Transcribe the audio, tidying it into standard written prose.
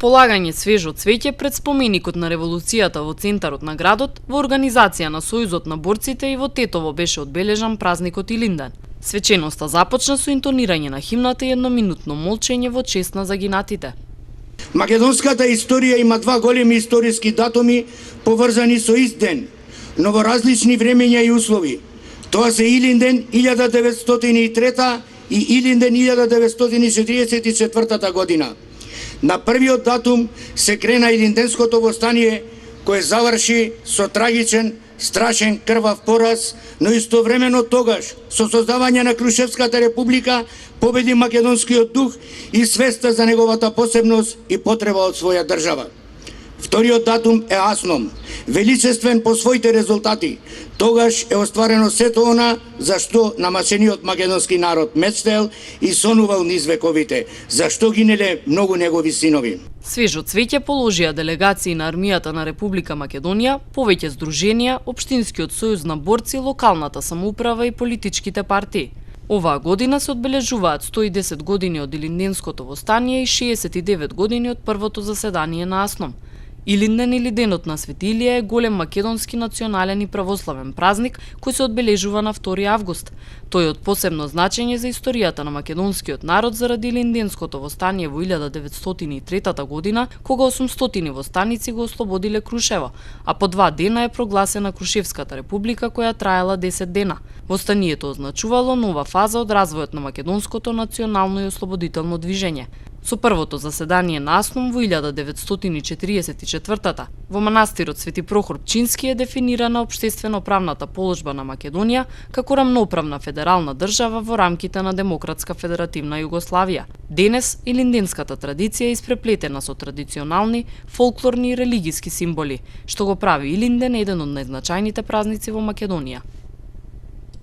Полагање свежо цвеќе пред споменикот на револуцијата во центарот на градот во организација на Сојузот на борците и во Тетово беше одбележан празникот Илинден. Свеченоста започна со интонирање на химната и едноминутно молчење во чест на загинатите. Македонската историја има два големи историски датуми поврзани со ист ден, но во различни времења и услови. Тоа се Илинден 1903 и Илинден 1944 година. На првиот датум се крена Илинденското востание, кое заврши со трагичен, страшен крвав пораз, но истовремено тогаш, со создавање на Крушевската република, победи македонскиот дух и свеста за неговата посебност и потреба од своја држава. Вториот датум е Асном, величествен по своите резултати. Тогаш е остварено сето она за што намасениот македонски народ мечтел и сонувал низ вековите, за што гинеле многу негови синови. Свежо цвеќе положија делегации на армијата на Република Македонија, повеќе здруженија, Општинскиот сојуз на борци, локалната самоуправа и политичките партии. Оваа година се одбележуваат 110 години од Илинденското востание и 69 години од првото заседание на Асном. Илинден или Денот на Свети Илија е голем македонски национален и православен празник кој се одбележува на 2 август. Тој е од посебно значење за историјата на македонскиот народ заради Илинденското востание во 1903 година, кога 800 востаници го ослободиле Крушево, а по 2 дена е прогласена Крушевската република која траела 10 дена. Востанието означувало нова фаза од развојот на македонското национално и ослободително движење. Со првото заседание на Асном во 1944 во манастирот Свети Прохор Пчински е дефинирана општествено-правната положба на Македонија како рамноправна федерална држава во рамките на демократска федеративна Југославија. Денес илинденската традиција е испреплетена со традиционални, фолклорни и религиски символи, што го прави Илинден еден од најзначајните празници во Македонија.